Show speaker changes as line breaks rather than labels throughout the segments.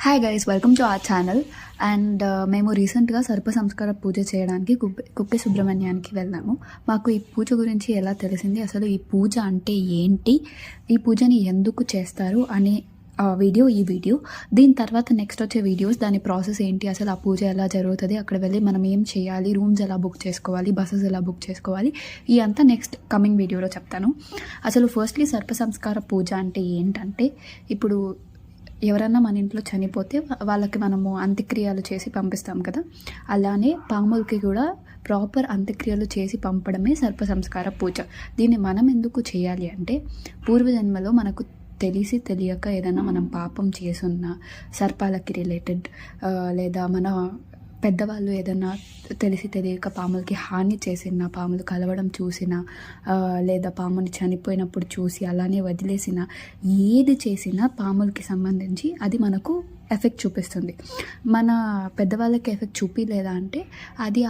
Hi guys, welcome to our channel. And మేము రీసెంట్గా సర్ప సంస్కార పూజ చేయడానికి కుక్కే సుబ్రహ్మణ్యానికి వెళ్ళాము. మాకు ఈ పూజ గురించి ఎలా తెలిసింది, అసలు ఈ పూజ అంటే ఏంటి, ఈ పూజని ఎందుకు చేస్తారు అనే ఈ వీడియో. దీని తర్వాత నెక్స్ట్ వచ్చే వీడియోస్, దాని ప్రాసెస్ ఏంటి, అసలు ఆ పూజ ఎలా జరుగుతుంది, అక్కడ వెళ్ళి మనం ఏం చేయాలి, రూమ్స్ ఎలా బుక్ చేసుకోవాలి, బస్సెస్ ఎలా బుక్ చేసుకోవాలి, ఈ అంతా నెక్స్ట్ కమింగ్ వీడియోలో చెప్తాను. అసలు ఫస్ట్లీ సర్ప సంస్కార పూజ అంటే ఏంటంటే, ఇప్పుడు ఎవరన్నా మన ఇంట్లో చనిపోతే వాళ్ళకి మనము అంత్యక్రియలు చేసి పంపిస్తాం కదా, అలానే పాములకి కూడా ప్రాపర్ అంత్యక్రియలు చేసి పంపడమే సర్ప సంస్కార పూజ. దీన్ని మనం ఎందుకు చేయాలి అంటే, పూర్వజన్మలో మనకు తెలిసి తెలియక ఏదైనా మనం పాపం చేసున్నా, సర్పాలకి రిలేటెడ్ లేదా మన పెద్దవాళ్ళు ఏదైనా తెలిసి తెలియక పాములకి హాని చేసిన, పాములు కలవడం చూసినా, లేదా పాముని చనిపోయినప్పుడు చూసి అలానే వదిలేసిన, ఏది చేసినా పాములకి సంబంధించి అది మనకు ఎఫెక్ట్ చూపిస్తుంది. మన పెద్దవాళ్ళకి ఎఫెక్ట్ చూపించలేదా అంటే, అది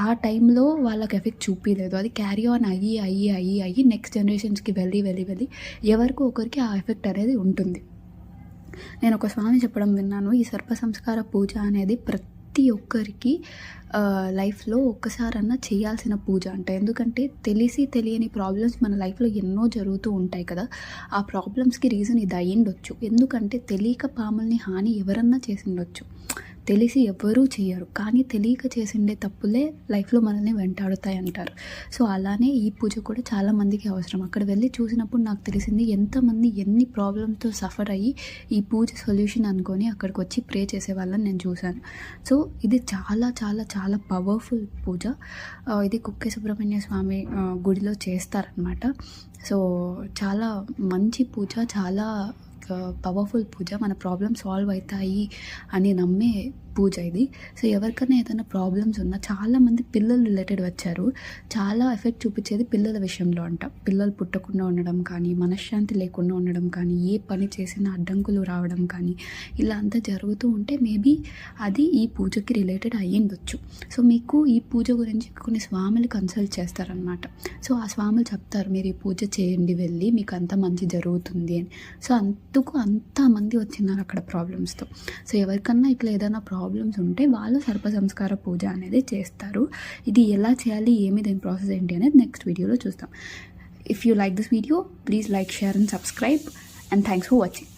ఆ టైంలో వాళ్ళకి ఎఫెక్ట్ చూపించలేదు, అది క్యారీ ఆన్ అయ్యి నెక్స్ట్ జనరేషన్స్కి వెళ్ళి ఎవరికో ఒకరికి ఆ ఎఫెక్ట్ అనేది ఉంటుంది. నేను ఒక స్వామి చెప్పడం విన్నాను, ఈ సర్ప సంస్కార పూజ అనేది ప్రతి ఒక్కరికి లైఫ్లో ఒక్కసారన్నా చేయాల్సిన పూజ అంట. ఎందుకంటే తెలియని ప్రాబ్లమ్స్ మన లైఫ్లో ఎన్నో జరుగుతూ ఉంటాయి కదా, ఆ ప్రాబ్లమ్స్కి రీజన్ ఇది అయ్యిండొచ్చు. ఎందుకంటే తెలియక పాముల్ని హాని ఎవరన్నా చేసిండొచ్చు, తెలిసి ఎవరూ చేయరు, కానీ తెలియక చేసిండే తప్పులే లైఫ్లో మనల్ని వెంటాడుతాయి అంటారు. సో అలానే ఈ పూజ కూడా చాలామందికి అవసరం. అక్కడ వెళ్ళి చూసినప్పుడు నాకు తెలిసింది, ఎంతమంది ఎన్ని ప్రాబ్లమ్స్తో సఫర్ అయ్యి ఈ పూజ సొల్యూషన్ అనుకొని అక్కడికి వచ్చి ప్రే చేసే వాళ్ళని నేను చూశాను. సో ఇది చాలా చాలా చాలా పవర్ఫుల్ పూజ. ఇది కుక్కే సుబ్రహ్మణ్య స్వామి గుడిలో చేస్తారనమాట. సో చాలా మంచి పూజ, చాలా పవర్ఫుల్ పూజ. మన ప్రాబ్లమ్ సాల్వ్ అవుతాయి అని నమ్మే పూజ ఇది. సో ఎవరికైనా ఏదైనా ప్రాబ్లమ్స్ ఉన్నా, చాలామంది పిల్లలు రిలేటెడ్ వచ్చారు, చాలా ఎఫెక్ట్ చూపించేది పిల్లల విషయంలో అంట. పిల్లలు పుట్టకుండా ఉండడం కానీ, మనశ్శాంతి లేకుండా ఉండడం కానీ, ఏ పని చేసినా అడ్డంకులు రావడం కానీ, ఇలా అంతా జరుగుతూ ఉంటే మేబీ అది ఈ పూజకి రిలేటెడ్ అయ్యిండొచ్చు. సో మీకు ఈ పూజ గురించి కొన్ని స్వాములు కన్సల్ట్ చేస్తారనమాట. సో ఆ స్వాములు చెప్తారు, మీరు ఈ పూజ చేయండి వెళ్ళి, మీకు అంత మంచి జరుగుతుంది అని. సో అందుకు అంతమంది వచ్చినారు అక్కడ ప్రాబ్లమ్స్తో. సో ఎవరికన్నా ఇట్లా ఏదైనా ప్రాబ్లమ్స్ ఉంటే వాళ్ళు సర్ప సంస్కార పూజ అనేది చేస్తారు. ఇది ఎలా చేయాలి, దీని ప్రాసెస్ ఏంటి అనేది నెక్స్ట్ వీడియోలో చూస్తాం. If you like this video, please like, share and subscribe, and thanks for watching.